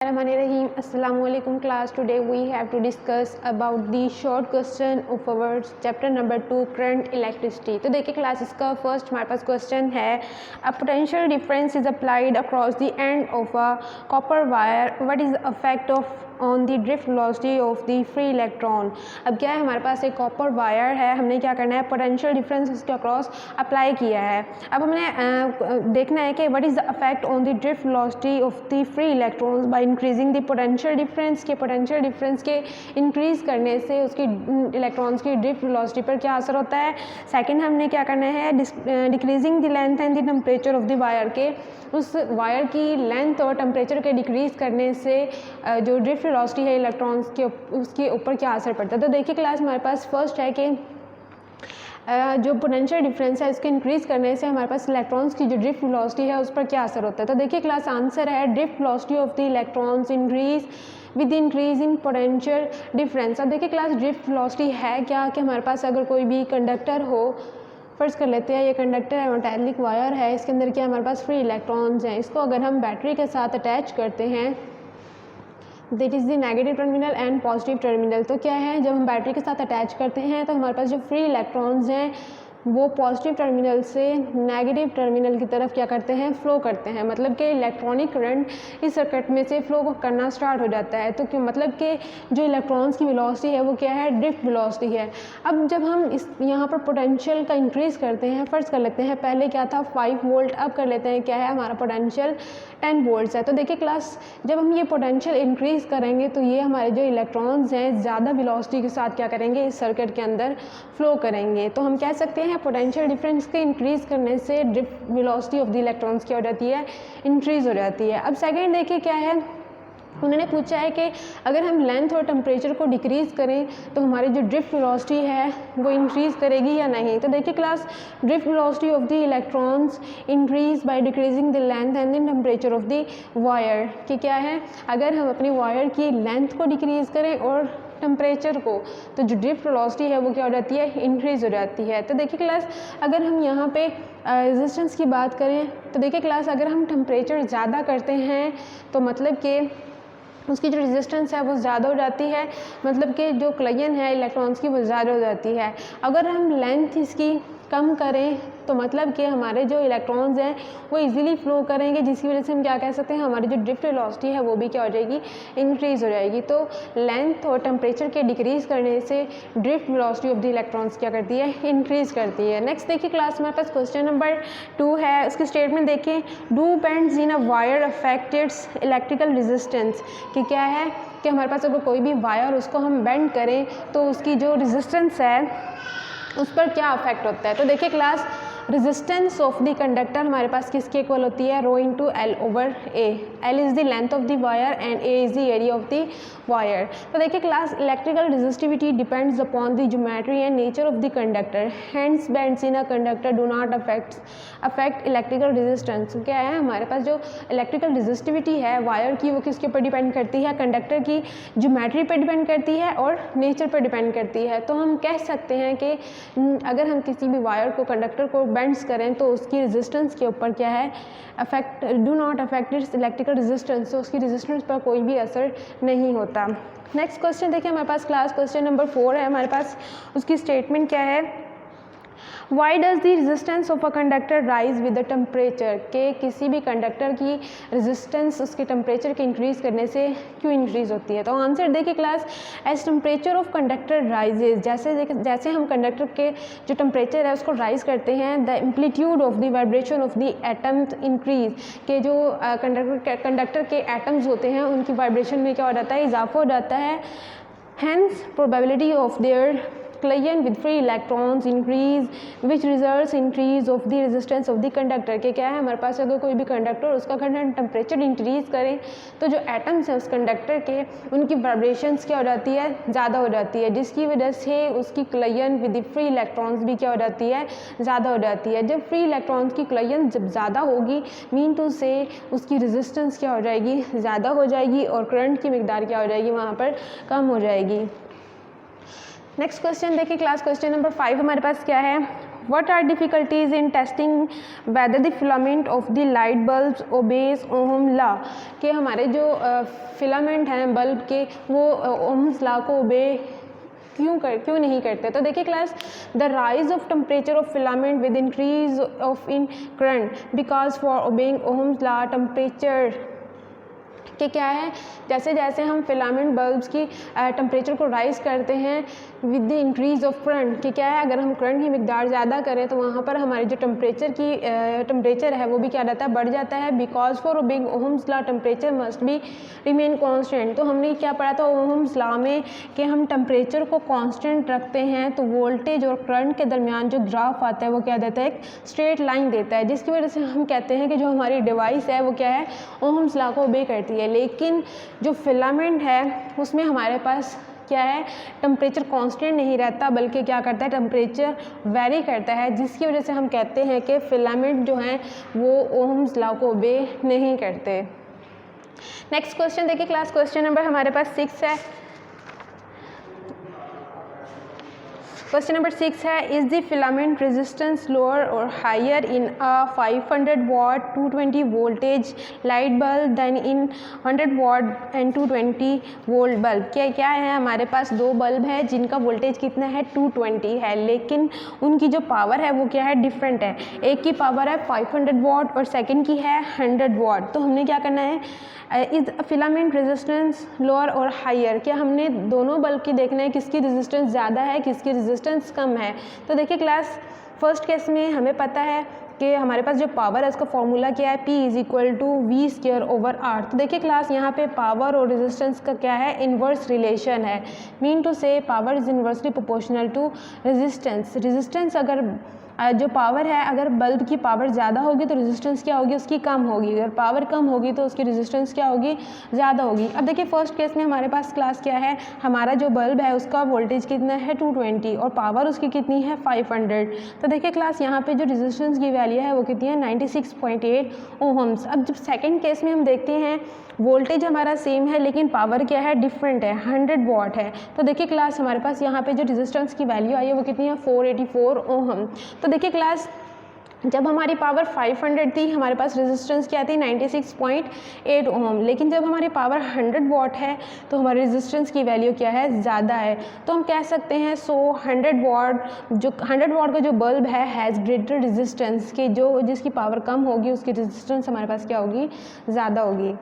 Bismillahirrahmanirrahim. Assalamu alaikum class. Today we have to discuss about the short question of our chapter number 2 current electricity. तो देखिए class इसका first हमारे पास question है a potential difference is applied across the end of a copper wire. What is the effect of on the drift velocity of the free electron. अब क्या है हमारे पास एक कॉपर वायर है, हमने क्या करना है पोटेंशियल डिफरेंस उसके अक्रॉस अप्लाई किया है। अब हमने देखना है कि what is the effect on the drift velocity of the free electrons by increasing the potential difference के पोटेंशियल डिफरेंस के इंक्रीज़ करने से उसकी इलेक्ट्रॉन्स की ड्रिफ्ट वेलोसिटी पर क्या असर होता है। सेकेंड हमने क्या करना है decreasing the length and the temperature of the wire के उस वायर की लेंथ और टेम्परेचर के डिक्रीज़ करने से जो ड्रिफ्ट वेलोसिटी है इलेक्ट्रॉन्स के उसके ऊपर क्या असर पड़ता है। तो देखिए क्लास हमारे पास फर्स्ट है कि जो पोटेंशियल डिफरेंस है इसके इंक्रीज़ करने से हमारे पास इलेक्ट्रॉन्स की जो ड्रिफ्ट वेलोसिटी है उस पर क्या असर होता है। तो देखिए क्लास आंसर है drift velocity of the electrons increase with increase in potential difference. अब देखिए क्लास ड्रिफ्ट वेलोसिटी है क्या कि हमारे पास अगर कोई भी कंडक्टर हो, फर्ज कर लेते हैं ये कंडक्टर है, मेटालिक वायर है, इसके अंदर क्या हमारे पास फ्री इलेक्ट्रॉन्स हैं, इसको अगर हम बैटरी के साथ अटैच करते हैं that is the negative terminal and positive terminal. तो क्या है जब हम बैटरी के साथ अटैच करते हैं तो हमारे पास जो फ्री इलेक्ट्रॉन्स हैं वो पॉजिटिव टर्मिनल से नेगेटिव टर्मिनल की तरफ क्या करते हैं फ्लो करते हैं, मतलब कि इलेक्ट्रॉनिक करंट इस सर्किट में से फ्लो करना स्टार्ट हो जाता है। तो क्यों मतलब कि जो इलेक्ट्रॉन्स की वेलोसिटी है वो क्या है ड्रिफ्ट वेलोसिटी है। अब जब हम इस यहाँ पर पोटेंशियल का इंक्रीज़ करते हैं, फर्ज कर लेते हैं पहले क्या था 5 वोल्ट, अब कर लेते हैं क्या है हमारा पोटेंशियल 10 वोल्ट्स है। तो देखिए क्लास जब हम ये पोटेंशियल इंक्रीज़ करेंगे तो ये हमारे जो इलेक्ट्रॉन्स हैं ज़्यादा वेलोसिटी के साथ क्या करेंगे इस सर्किट के अंदर फ्लो करेंगे। तो हम कह सकते हैं पोटेंशियल डिफरेंस के इंक्रीज़ करने से drift velocity of the electrons क्या हो जाती है इंक्रीज़ हो जाती है। अब सेकेंड देखिए क्या है उन्होंने पूछा है कि अगर हम लेंथ और टेम्परेचर को डिक्रीज़ करें तो हमारी जो ड्रिफ्ट वेलोसिटी है वो इंक्रीज़ करेगी या नहीं। तो देखिए class drift velocity of the electrons increase by decreasing the length and the temperature of the wire कि क्या है अगर हम अपनी वायर की लेंथ को डिक्रीज़ करें और टेम्परेचर को तो जो ड्रिफ्ट वेलोसिटी है वो क्या हो जाती है इंक्रीज़ हो जाती है। तो देखिए क्लास अगर हम यहाँ पे रेजिस्टेंस की बात करें तो देखिए क्लास अगर हम टेम्परेचर ज़्यादा करते हैं तो मतलब कि उसकी जो रेजिस्टेंस है वो ज़्यादा हो जाती है, मतलब कि जो क्लयन है इलेक्ट्रॉन्स की वो ज़्यादा हो जाती है। अगर हम लेंथ इसकी कम करें तो मतलब कि हमारे जो इलेक्ट्रॉन्स हैं वो इजीली फ्लो करेंगे, जिसकी वजह से हम क्या कह सकते हैं हमारी जो ड्रिफ्ट वेलोसिटी है वो भी क्या हो जाएगी इंक्रीज़ हो जाएगी। तो लेंथ और टेम्परेचर के डिक्रीज़ करने से drift velocity of the electrons क्या करती है इंक्रीज़ करती है। नेक्स्ट देखिए क्लास हमारे पास क्वेश्चन नंबर 2 है, उसकी स्टेटमेंट देखिए do bends in a wire affect its electrical resistance कि क्या है कि हमारे पास अगर कोई भी वायर उसको हम बेंड करें तो उसकी जो रेजिस्टेंस है उस पर क्या अफेक्ट होता है। तो देखिए class resistance of the conductor हमारे पास किसके इक्वल होती है rho into L over A. L is the length of the wire and A is the area of the wire. तो देखिए class electrical resistivity depends upon the geometry and nature of the conductor, hence bends in a conductor do not affect electrical resistance. क्या है हमारे पास जो electrical resistivity है wire की वो किसके ऊपर डिपेंड करती है कंडक्टर की ज्योमेट्री पर डिपेंड करती है और नेचर पर डिपेंड करती है। तो हम कह सकते हैं कि अगर हम किसी भी वायर को कंडक्टर को बेंड्स करें तो उसकी रेजिस्टेंस के ऊपर क्या है affect do not affect its electrical resistance, तो उसकी रेजिस्टेंस पर कोई भी असर नहीं होता। नेक्स्ट क्वेश्चन देखिए हमारे पास क्लास क्वेश्चन नंबर 4 है हमारे पास, उसकी स्टेटमेंट क्या है why does the resistance of a conductor rise with the temperature के किसी भी कंडक्टर की रेजिस्टेंस उसके टेम्परेचर के इंक्रीज़ करने से क्यों इंक्रीज़ होती है। तो आंसर देखिए class as temperature of conductor rises जैसे हम कंडक्टर के जो टेम्परेचर है उसको राइज करते हैं the amplitude of the vibration of the atoms increase के जो कंडक्टर के एटम्स होते हैं उनकी वाइब्रेशन में क्या हो जाता है इजाफा हो जाता है। Hence probability of their collision with free electrons increase which results increase of the resistance of the conductor के क्या है हमारे पास अगर कोई भी कंडक्टर उसका टेम्परेचर इंक्रीज़ करें तो जो एटम्स हैं उस कंडक्टर के उनकी वाइब्रेशंस क्या हो जाती है ज़्यादा हो जाती है, जिसकी वजह से उसकी क्लयन विद द फ्री इलेक्ट्रॉन्स भी क्या हो जाती है ज़्यादा हो जाती है। जब फ्री इलेक्ट्रॉन्स की क्लयन जब ज़्यादा होगी मीन टू से उसकी रेजिस्टेंस क्या हो जाएगी ज़्यादा हो जाएगी और करंट की मिकदार क्या हो जाएगी वहाँ पर कम हो जाएगी। नेक्स्ट क्वेश्चन देखिए क्लास क्वेश्चन नंबर 5 हमारे पास क्या है what are difficulties in testing whether the filament of the light bulbs obeys Ohm law, कि हमारे जो फिलामेंट हैं बल्ब के वो ओहम्स लॉ को ओबे क्यों नहीं करते। तो देखिए class, the rise of temperature of filament with increase of in current because for obeying Ohm's law temperature कि क्या है, जैसे जैसे हम फिलामेंट बल्ब्स की टेम्परेचर को राइज़ करते हैं with the increase of current, कि क्या है, अगर हम करंट की मिकदार ज़्यादा करें तो वहाँ पर हमारी जो टेम्परेचर है वो भी क्या रहता है, बढ़ जाता है। Because for obeying Ohm's law temperature must be remain constant. तो हमने क्या पढ़ा था ओहम्स लॉ में कि हम टेम्परेचर को कांस्टेंट रखते हैं तो वोल्टेज और करंट के दरमियान जो ग्राफ आता है वो क्या देता है, एक स्ट्रेट लाइन देता है, जिसकी वजह से हम कहते हैं कि जो हमारी डिवाइस है वो क्या है, ओहम्स लॉ को ओबे करती है। लेकिन जो फिलामेंट है उसमें हमारे पास क्या है, टेम्परेचर कांस्टेंट नहीं रहता बल्कि क्या करता है, टेम्परेचर वेरी करता है, जिसकी वजह से हम कहते हैं कि फिलामेंट जो हैं वो ओहम्स लॉ को ओबे नहीं करते। नेक्स्ट क्वेश्चन देखिए क्लास, क्वेश्चन नंबर हमारे पास 6 है। क्वेश्चन नंबर 6 है, is the filament resistance lower और higher in a 500 watt 220 voltage light bulb than in 100 watt and 220 volt bulb. क्या है, हमारे पास दो बल्ब है जिनका वोल्टेज कितना है, 220 है, लेकिन उनकी जो पावर है वो क्या है, डिफरेंट है। एक की पावर है 500 वाट और सेकंड की है 100 वाट। तो हमने क्या करना है, इज़ फिलामेंट रेजिस्टेंस लोअर और हायर, क्या हमने दोनों बल्ब की देखना है किसकी रेजिस्टेंस ज़्यादा है किसकी रेजिस्टेंस कम है। तो देखिए क्लास, फर्स्ट केस में हमें पता है कि हमारे पास जो पावर है उसका फॉर्मूला क्या है, P = V²/R। तो देखिए क्लास, यहाँ पे पावर और रेजिस्टेंस का क्या है, इन्वर्स रिलेशन है। Mean to say power is inversely proportional to resistance. Resistance अगर जो पावर है, अगर बल्ब की पावर ज़्यादा होगी तो रेजिस्टेंस क्या होगी, उसकी कम होगी। अगर पावर कम होगी तो उसकी रेजिस्टेंस क्या होगी, ज़्यादा होगी। अब देखिए फर्स्ट केस में हमारे पास क्लास क्या है, हमारा जो बल्ब है उसका वोल्टेज कितना है 220 और पावर उसकी कितनी है 500। तो देखिए क्लास, यहाँ पे जो रेजिस्टेंस की वैल्यू है वो कितनी है 96.8 ओहम्स। अब जब सेकेंड केस में हम देखते हैं वोल्टेज हमारा सेम है लेकिन पावर क्या है, डिफरेंट है, 100 वाट है। तो देखिए क्लास, हमारे पास यहाँ पे जो रेजिस्टेंस की वैल्यू आई है वो कितनी है 484 ओहम। तो देखिए क्लास, जब हमारी पावर 500 थी हमारे पास रेजिस्टेंस क्या थी 96.8 ओम, लेकिन जब हमारी पावर 100 वाट है तो हमारी रेजिस्टेंस की वैल्यू क्या है, ज़्यादा है। तो हम कह सकते हैं 100 वाट का जो बल्ब है हैज़ ग्रेटर रेजिस्टेंस, कि जो जिसकी पावर कम होगी उसकी रेजिस्टेंस हमारे पास क्या होगी, ज़्यादा होगी।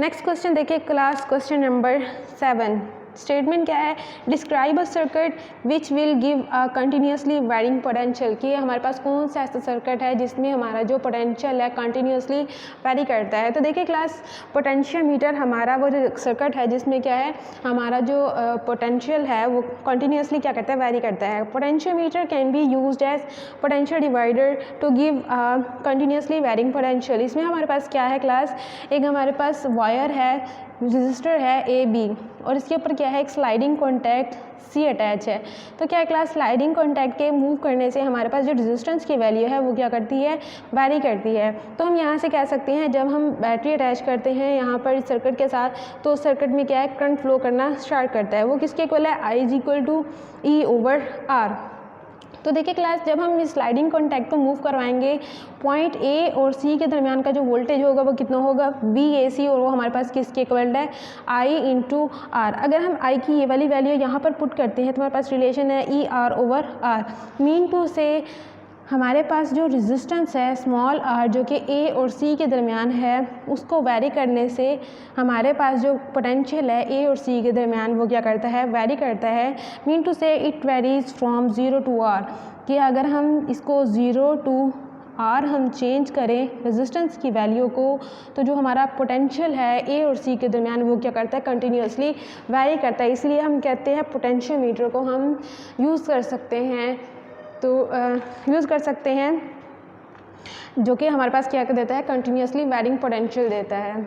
नेक्स्ट क्वेश्चन देखिए क्लास, क्वेश्चन नंबर 7। स्टेटमेंट क्या है, describe a circuit which will give a continuously varying potential, कि हमारे पास कौन सा ऐसा सर्किट है जिसमें हमारा जो पोटेंशियल है कंटिन्यूसली वैरी करता है। तो देखिए क्लास, पोटेंशियल मीटर हमारा वो सर्किट है जिसमें क्या है, हमारा जो पोटेंशियल है वो कंटिन्यूसली क्या करता है, वैरी करता है। Potential meter can be used as potential divider to give continuously varying potential. इसमें हमारे पास क्या है क्लास, एक हमारे पास वायर है, रजिस्टर है AB और इसके ऊपर क्या है, एक स्लाइडिंग कॉन्टैक्ट C अटैच है। तो क्या है क्लास, स्लाइडिंग कॉन्टैक्ट के मूव करने से हमारे पास जो रेजिस्टेंस की वैल्यू है वो क्या करती है, वैरी करती है। तो हम यहाँ से कह सकते हैं जब हम बैटरी अटैच करते हैं यहाँ पर इस सर्किट के साथ, तो उस सर्किट में क्या है, करंट फ्लो करना स्टार्ट करता है। वो किसके इक्वल है, I = E/R। तो देखिए क्लास, जब हम इस स्लाइडिंग कॉन्टैक्ट को मूव करवाएंगे, पॉइंट A और C के दरमियान का जो वोल्टेज होगा वो कितना होगा, VAC, और वो हमारे पास किसके इक्वल है, I × R। अगर हम I की ये वाली वैल्यू यहाँ पर पुट करते हैं तो हमारे पास रिलेशन है ER/R। मीन टू से हमारे पास जो रेजिस्टेंस है स्मॉल r जो कि A और C के दरमियान है, उसको वैरी करने से हमारे पास जो पोटेंशियल है A और C के दरमियान वो क्या करता है, वैरी करता है। मीन टू से it varies from 0 to R, कि अगर हम इसको 0 to R हम चेंज करें रेजिस्टेंस की वैल्यू को, तो जो हमारा पोटेंशियल है A और C के दरमियान वो क्या करता है, कंटिन्यूसली वैरी करता है। इसलिए हम कहते हैं पोटेंशियल मीटर को हम यूज़ कर सकते हैं, तो यूज़ कर सकते हैं जो कि हमारे पास क्या कर देता है, कंटिन्यूसली वैरिंग पोटेंशियल देता है।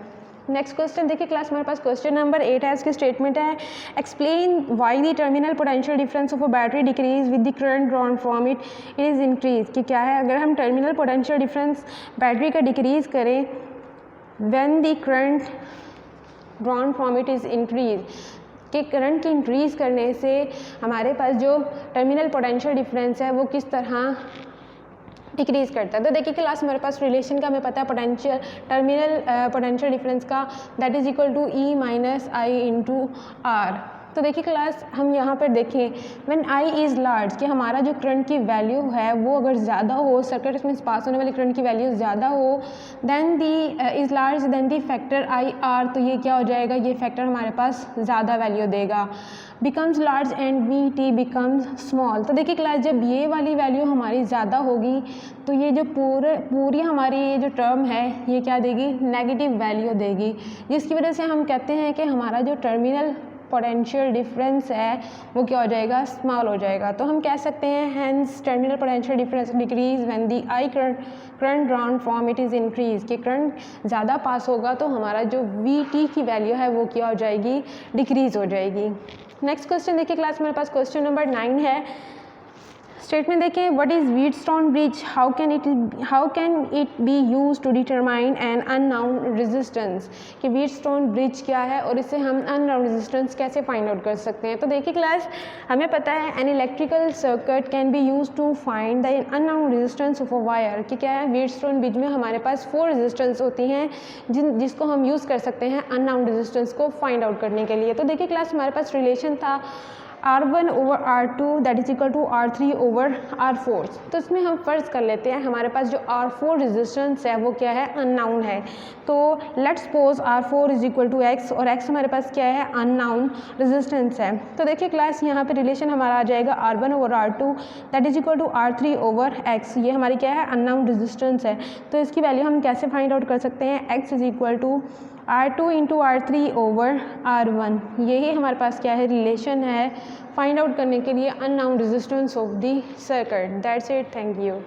नेक्स्ट क्वेश्चन देखिए क्लास, हमारे पास क्वेश्चन नंबर 8 है। इसकी स्टेटमेंट है, explain why the terminal potential difference of a battery decrease with the current drawn from it is increase, कि क्या है, अगर हम टर्मिनल पोटेंशियल डिफरेंस बैटरी का डिक्रीज करें when the current drawn from it is increase, कि current की increase करने से हमारे पास जो टर्मिनल पोटेंशियल डिफरेंस है वो किस तरह डिक्रीज़ करता है। तो देखिए क्लास हमारे पास रिलेशन का हमें पता है पोटेंशियल टर्मिनल पोटेंशियल डिफरेंस का, that is equal to E minus I into R. तो देखिए क्लास हम यहाँ पर देखें व्हेन आई इज़ लार्ज कि हमारा जो करंट की वैल्यू है वो अगर ज़्यादा हो, सर्किट में पास होने वाली करंट की वैल्यू ज़्यादा हो then the is large than the factor I R, तो ये क्या हो जाएगा, ये फैक्टर हमारे पास ज़्यादा वैल्यू देगा। Becomes large and we T becomes small. तो देखिए क्लास जब ये वाली वैल्यू हमारी ज़्यादा होगी तो ये जो पूरी हमारी ये जो टर्म है ये क्या देगी, नेगेटिव वैल्यू देगी, जिसकी वजह से हम कहते हैं कि हमारा जो टर्मिनल पोटेंशियल डिफरेंस है वो क्या हो जाएगा, स्मॉल हो जाएगा। तो हम कह सकते हैं hence terminal potential difference decrease when the I current drawn from it is increase, कि करंट ज़्यादा पास होगा तो हमारा जो वी टी की वैल्यू है वो क्या हो जाएगी, डिक्रीज हो जाएगी। नेक्स्ट क्वेश्चन देखिए क्लास मेरे पास क्वेश्चन नंबर 9 है। स्टेटमेंट देखिए what is Wheatstone bridge, how can it be use to determine an unknown resistance, कि व्हीटस्टोन ब्रिज क्या है और इससे हम अननाउन रेजिस्टेंस कैसे फाइंड आउट कर सकते हैं। तो देखिए क्लास हमें पता है an electrical circuit can be use to find the unknown resistance of a wire, कि क्या है व्हीटस्टोन ब्रिज में हमारे पास 4 रेजिस्टेंस होती हैं जिसको हम यूज़ कर सकते हैं अननाउन रेजिस्टेंस को फाइंड आउट करने के लिए। तो देखिए क्लास हमारे पास रिलेशन था R1 over R2 that is equal to R3 over R4। तो इसमें हम फ़र्ज़ कर लेते हैं हमारे पास जो R4 रेजिस्टेंस है वो क्या है, अननाउन है। तो let's suppose R4 is equal to X और X हमारे पास क्या है, अननाउन रेजिस्टेंस है। तो देखिए क्लास यहाँ पे रिलेशन हमारा आ जाएगा R1 over R2 that is equal to R3 over X, ये हमारी क्या है, अननाउन रेजिस्टेंस है। तो इसकी वैल्यू हम कैसे फाइंड आउट कर सकते हैं, X is equal to R2 into R3 over R1, यही हमारे पास क्या है, रिलेशन है फाइंड आउट करने के लिए unknown resistance of the circuit. That's it, thank you.